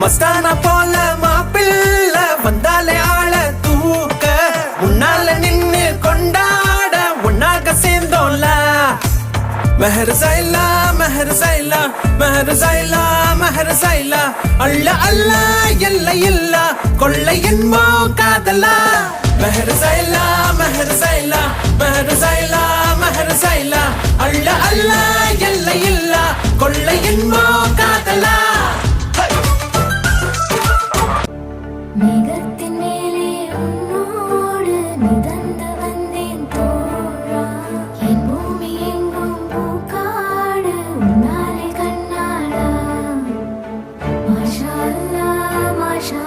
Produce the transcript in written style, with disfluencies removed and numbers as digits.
மஸ்தானா போல மாப்பிள்ள வந்தாலே ஆள தூக்க உன்னால நின்னு கொண்டாட உன்னாக சேர்ந்தோம்ல மெஹர் சைலா மெஹர் சைலா மெஹர் சைலா மெஹர் சைலா அல்ல அல்ல எல்லை இல்ல கொள்ளை என்போ காதலா மெஹர் சைலா மெஹர் சைலா மெஹர் சைலா மெஹர் சைலா அல்ல அல்ல எல்லை இல்ல கொள்ளை என்போ காதலா மேகத்தின் மேலே உன்னோடு மிதந்து வந்தேன் தோழா என் பூமி எங்கும் பூக்காடு உன்னாலே கண்ணாடா மாஷா அல்லாஹ் மாஷா